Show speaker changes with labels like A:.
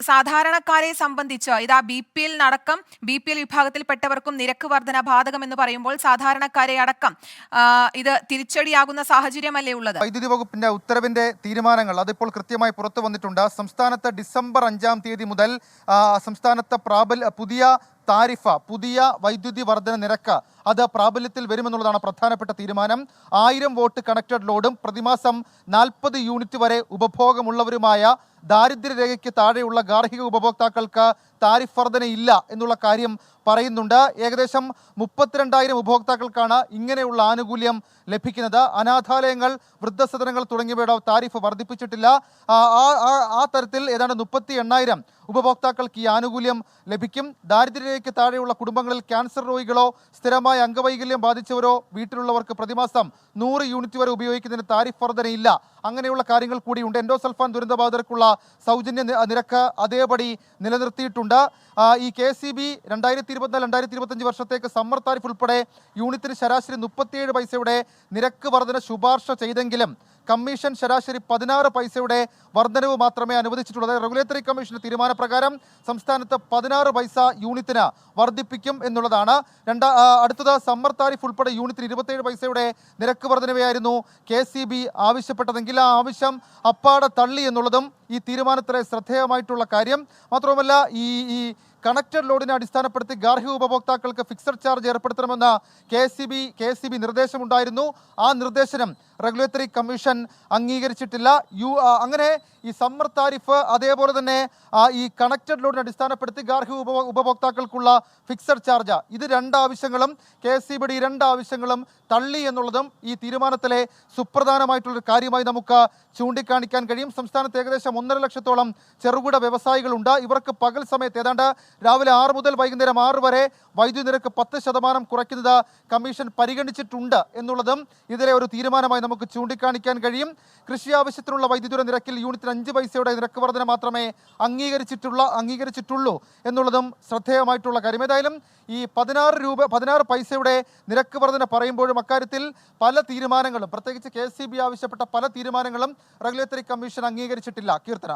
A: സാധാരണക്കാരെ സംബന്ധിച്ച് ഇതാ ബി പി എൽ വിഭാഗത്തിൽപ്പെട്ടവർക്കും നിരക്ക് വർധന ബാധകമെന്ന് പറയുമ്പോൾ സാധാരണക്കാരെ അടക്കം ഇത് തിരിച്ചടിയാകുന്ന സാഹചര്യമല്ലേ ഉള്ളത്?
B: വൈദ്യുതി വകുപ്പിന്റെ ഉത്തരവിന്റെ തീരുമാനങ്ങൾ അതിപ്പോൾ കൃത്യമായി പുറത്തു വന്നിട്ടുണ്ട്. സംസ്ഥാനത്ത് ഡിസംബർ 5-ാം തീയതി മുതൽ സംസ്ഥാനത്ത് പുതിയ പുതിയ വൈദ്യുതി വർധന നിരക്ക് അത് പ്രാബല്യത്തിൽ വരുമെന്നുള്ളതാണ് പ്രധാനപ്പെട്ട തീരുമാനം. 1000 വോട്ട് കണക്റ്റഡ് ലോഡും പ്രതിമാസം 40 യൂണിറ്റ് വരെ ഉപഭോഗമുള്ളവരുമായ ദാരിദ്ര്യരേഖയ്ക്ക് താഴെയുള്ള ഗാർഹിക ഉപഭോക്താക്കൾക്ക് താരിഫ് വർധന ഇല്ല എന്നുള്ള കാര്യം പറയുന്നുണ്ട്. ഏകദേശം 32,000 ഉപഭോക്താക്കൾക്കാണ് ഇങ്ങനെയുള്ള ആനുകൂല്യം ലഭിക്കുന്നത്. അനാഥാലയങ്ങൾ, വൃദ്ധസദനങ്ങൾ തുടങ്ങിയവയുടെ താരിഫ് വർദ്ധിപ്പിച്ചിട്ടില്ല. ആ തരത്തിൽ ഏതാണ്ട് 38,000 ഉപഭോക്താക്കൾക്ക് ഈ ആനുകൂല്യം ലഭിക്കും. ദാരിദ്ര്യരേഖയ്ക്ക് താഴെയുള്ള കുടുംബങ്ങളിൽ ക്യാൻസർ രോഗികളോ സ്ഥിരമായ അംഗവൈകല്യം ബാധിച്ചവരോ വീട്ടിലുള്ളവർക്ക് പ്രതിമാസം 100 യൂണിറ്റ് വരെ ഉപയോഗിക്കുന്നതിന് താരിഫ് വർധനയില്ല. അങ്ങനെയുള്ള കാര്യങ്ങൾ കൂടിയുണ്ട്. എൻഡോസൾഫാൻ ദുരന്തബാധിതർക്കുള്ള സൗജന്യ നിരക്ക് അതേപടി നിലനിർത്തിയിട്ടുണ്ട്. ഈ KCB 2024-2025 വർഷത്തേക്ക് സമ്മർ താരിഫ് ഉൾപ്പെടെ യൂണിറ്റിന് ശരാശരി 37 പൈസയുടെ നിരക്ക് വർധന ശുപാർശ ചെയ്തെങ്കിലും കമ്മീഷൻ ശരാശരി 16 പൈസയുടെ വർധനവ് മാത്രമേ അനുവദിച്ചിട്ടുള്ളത്. റെഗുലേറ്ററി കമ്മീഷന്റെ തീരുമാനപ്രകാരം സംസ്ഥാനത്ത് 16 പൈസ യൂണിറ്റിന് വർദ്ധിപ്പിക്കും എന്നുള്ളതാണ്. അടുത്തത് സമ്മർ താരിഫ് ഉൾപ്പെടെ യൂണിറ്റിന് 27 പൈസയുടെ നിരക്ക് വർധനവയായിരുന്നു KCB ആവശ്യപ്പെട്ടതെങ്കിൽ ആ ആവശ്യം അപ്പാടെ തള്ളി എന്നുള്ളതും ഈ തീരുമാനത്തിലെ ശ്രദ്ധേയമായിട്ടുള്ള കാര്യം. മാത്രവുമല്ല, ഈ കണക്റ്റഡ് ലോഡിനെ അടിസ്ഥാനപ്പെടുത്തി ഗാർഹിക ഉപഭോക്താക്കൾക്ക് ഫിക്സഡ് ചാർജ് ഏർപ്പെടുത്തണമെന്ന് KCB നിർദ്ദേശമുണ്ടായിരുന്നു. ആ നിർദ്ദേശനം റെഗുലേറ്ററി കമ്മീഷൻ അംഗീകരിച്ചിട്ടില്ല. അങ്ങനെ ഈ സമ്മർ താരിഫ് അതേപോലെ തന്നെ ഈ കണക്റ്റഡ് ലോഡിനെ അടിസ്ഥാനപ്പെടുത്തി ഗാർഹിക ഉപഭോക്താക്കൾക്കുള്ള ഫിക്സഡ് ചാർജ് ഇത് രണ്ടാവശ്യങ്ങളും KCBയുടെ ഈ രണ്ടാവശ്യങ്ങളും തള്ളി എന്നുള്ളതും ഈ തീരുമാനത്തിലെ സുപ്രധാനമായിട്ടുള്ളൊരു കാര്യമായി നമുക്ക് ചൂണ്ടിക്കാണിക്കാൻ കഴിയും. സംസ്ഥാനത്ത് ഏകദേശം 1.5 ലക്ഷത്തോളം ചെറുകിട വ്യവസായികളുണ്ട്. ഇവർക്ക് പകൽ സമയത്ത് ഏതാണ്ട് രാവിലെ 6 മുതൽ വൈകുന്നേരം 6 വരെ വൈദ്യുതി നിരക്ക് 10% കുറയ്ക്കുന്നത് കമ്മീഷൻ പരിഗണിച്ചിട്ടുണ്ട് എന്നുള്ളതും ഇതിലെ ഒരു തീരുമാനമായി നമുക്ക് ചൂണ്ടിക്കാണിക്കാൻ കഴിയും. കൃഷി ആവശ്യത്തിനുള്ള വൈദ്യുതിയുടെ നിരക്കിൽ യൂണിറ്റിന് 5 പൈസയുടെ നിരക്ക് വർധന മാത്രമേ അംഗീകരിച്ചിട്ടുള്ളൂ എന്നുള്ളതും ശ്രദ്ധേയമായിട്ടുള്ള കാര്യം. ഏതായാലും ഈ 16 പൈസയുടെ നിരക്ക് വർധന പറയുമ്പോഴും അക്കാര്യത്തിൽ പല തീരുമാനങ്ങളും, പ്രത്യേകിച്ച് KCB ആവശ്യപ്പെട്ട പല തീരുമാനങ്ങളും റെഗുലേറ്ററി കമ്മീഷൻ അംഗീകരിച്ചിട്ടില്ല. കീർത്തന.